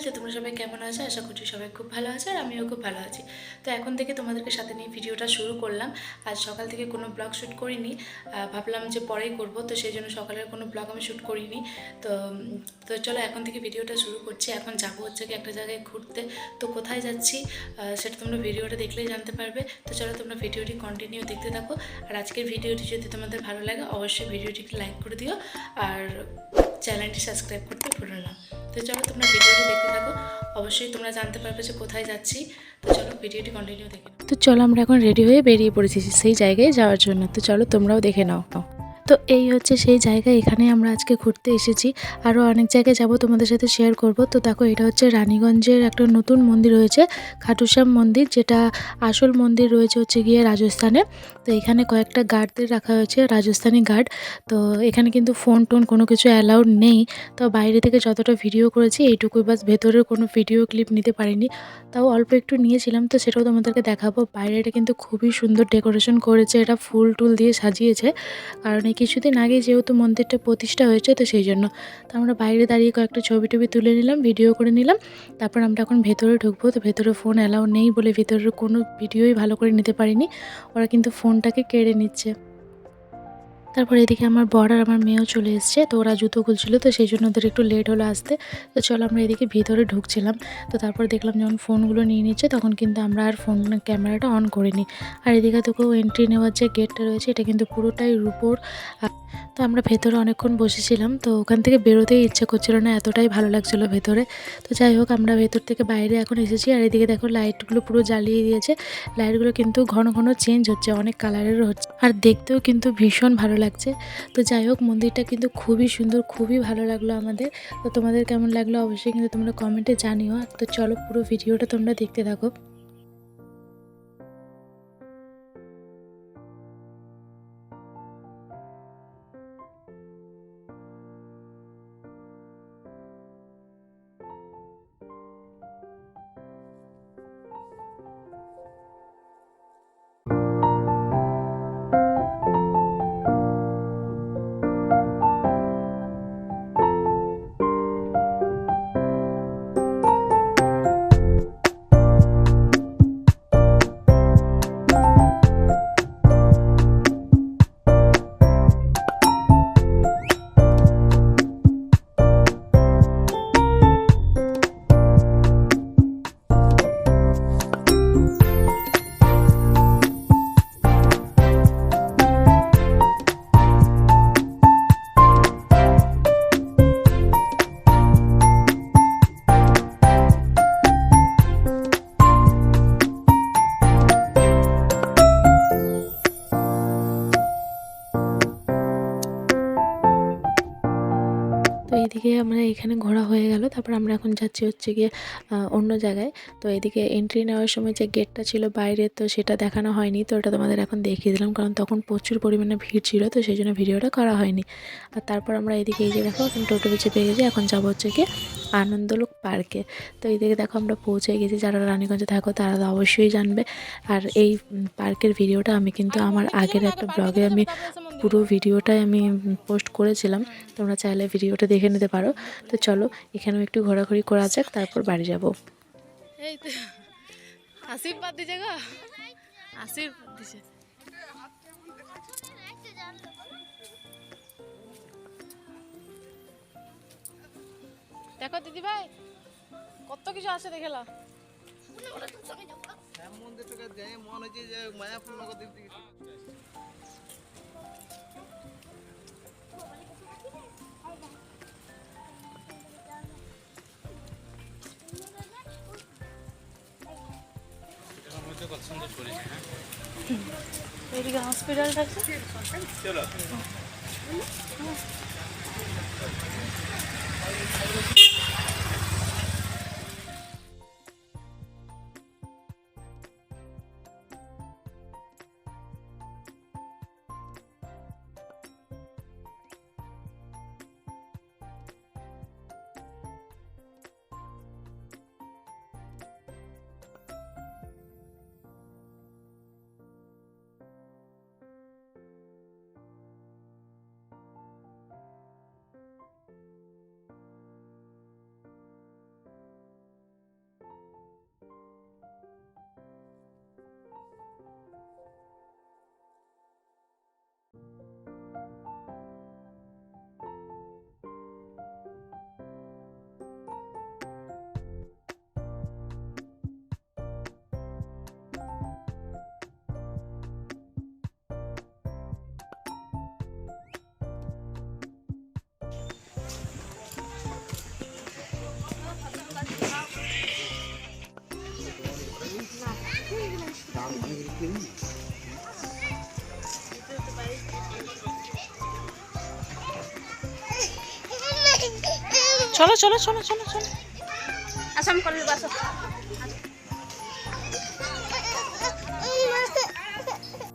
যে তোমরা সবাই কেমন আছো। আশা করছি সবাই খুব ভালো আছে আর আমিও খুব ভালো আছি। তো এখন থেকে তোমাদেরকে সাথে নিয়ে ভিডিওটা শুরু করলাম। আজ সকাল থেকে কোনো ব্লগ শ্যুট করিনি, ভাবলাম যে পরেই করব, তো সেই জন্য সকালের কোনো ব্লগ আমি শ্যুট করিনি। তো তো চলো এখন থেকে ভিডিওটা শুরু করছি। এখন যাবো হচ্ছে কি একটা জায়গায় ঘুরতে। তো কোথায় যাচ্ছি সেটা তোমরা ভিডিওটা দেখলেই জানতে পারবে। তো চলো তোমরা ভিডিওটি কন্টিনিউ দেখতে থাকো। আর আজকের ভিডিওটি যদি তোমাদের ভালো লাগে অবশ্যই ভিডিওটিকে লাইক করে দিও আর চ্যানেলটি সাবস্ক্রাইব করতে ভুলো না। তো চলো তোমরা ভিডিওটি দেখতে থাকো, অবশ্যই তোমরা জানতে পারবে যে কোথায় যাচ্ছি। তো চলো ভিডিওটি কন্টিনিউ দেখে। তো চলো আমরা এখন রেডি হয়ে বেরিয়ে পড়েছি সেই জায়গায় যাওয়ার জন্য। তো চলো তোমরাও দেখে নাও। তো এই হচ্ছে সেই জায়গা, এখানে আমরা আজকে ঘুরতে এসেছি। আরও অনেক জায়গায় যাব, তোমাদের সাথে শেয়ার করব। তো দেখো এটা হচ্ছে রানীগঞ্জের একটা নতুন মন্দির হয়েছে, খাটুশ্যাম মন্দির, যেটা আসল মন্দির রয়েছে হচ্ছে গিয়ে রাজস্থানে। তো এখানে কয়েকটা গার্ডদের রাখা হয়েছে, রাজস্থানী গার্ড। তো এখানে কিন্তু ফোন টোন কোনো কিছু অ্যালাউড নেই। তো বাইরে থেকে যতটা ভিডিও করেছি এইটুকুই, বাস ভেতরের কোনো ভিডিও ক্লিপ নিতে পারিনি, তাও অল্প একটু নিয়েছিলাম। তো সেটাও তোমাদেরকে দেখাবো। বাইরেটা কিন্তু খুবই সুন্দর ডেকোরেশন করেছে, এটা ফুল টুল দিয়ে সাজিয়েছে, কারণ এই কিছুদিন আগে যেহেতু মন্দিরটা প্রতিষ্ঠা হয়েছে, তো সেই জন্য। তো আমরা বাইরে দাঁড়িয়ে কয়েকটা ছবি টবি তুলে নিলাম, ভিডিও করে নিলাম। তারপর আমরা এখন ভেতরে ঢুকবো। তো ভেতরে ফোন অ্যালাউ নেই বলে ভেতরের কোনো ভিডিওই ভালো করে নিতে পারিনি, ওরা কিন্তু ফোনটাকে কেড়ে নিচ্ছে। তারপর এদিকে আমার বর আর আমার মেয়েও চলে এসছে। তো ওরা জুতো খুলছিল, তো সেই জন্য ওদের একটু লেট হলো আসতে। তো চলো আমরা এদিকে ভিতরে ঢুকছিলাম। তো তারপর দেখলাম যখন ফোনগুলো নিয়ে নিচ্ছে, তখন কিন্তু আমরা আর ফোন ক্যামেরাটা অন করিনি। আর এদিকে তোকেও এন্ট্রি নেওয়ার যে গেটটা রয়েছে এটা কিন্তু পুরোটাই রূপোর। তো আমরা ভেতরে অনেকক্ষণ বসেছিলাম, তো ওখান থেকে বেরোতেই ইচ্ছে করছিল না, এতটাই ভালো লাগছিলো ভেতরে। তো যাই হোক আমরা ভেতর থেকে বাইরে এখন এসেছি। আর এদিকে দেখো লাইটগুলো পুরো জ্বালিয়ে দিয়েছে। লাইটগুলো কিন্তু ঘন ঘন চেঞ্জ হচ্ছে, অনেক কালারেরও হচ্ছে, আর দেখতেও কিন্তু ভীষণ ভালো লাগছে। তো যাই হোক মন্দিরটা কিন্তু খুবই সুন্দর, খুবই ভালো লাগলো আমাদের। তো তোমাদের কেমন লাগলো অবশ্যই কিন্তু তোমরা কমেন্টে জানিও। তো চলো পুরো ভিডিওটা তোমরা দেখতে থাকো। তো এইদিকে আমরা এখানে ঘোরা হয়ে গেল। তারপর আমরা এখন যাচ্ছি হচ্ছে গিয়ে অন্য জায়গায়। তো এদিকে এন্ট্রি নেওয়ার সময় যে গেটটা ছিল বাইরে, তো সেটা দেখানো হয়নি। তো ওটা তোমাদের এখন দেখিয়ে দিলাম, কারণ তখন প্রচুর পরিমাণে ভিড় ছিল, তো সেই জন্য ভিডিওটা করা হয়নি। আর তারপর আমরা এদিকে এই যে দেখো এখন টোটো চেপে গেছি, এখন যাবো হচ্ছে গিয়ে আনন্দলোক পার্কে। তো এইদিকে দেখো আমরা পৌঁছে গেছি। যারা রানীগঞ্জে থাকো তারা তো অবশ্যই জানবে। আর এই পার্কের ভিডিওটা আমি কিন্তু আমার আগের একটা ব্লগে আমি পুরো ভিডিওটাই আমি পোস্ট করেছিলাম, তোমরা চাইলে ভিডিওটা দেখে নিতে পারো। তো চলো এখানেও একটু ঘোরাঘুরি করা যাক, তারপর বাড়ি যাব। এই তো আশীর্বাদ দিছে গো, আশীর্বাদ দিছে। দেখো দিদি ভাই কত কিছু আছে দেখেলা। মন হচ্ছে যে মায়াপুর নগর দিক থেকে এদিকে হসপিটালটা আছে। চলো চলো চলো চলো চলো চলো আসাম কলেজ বাসো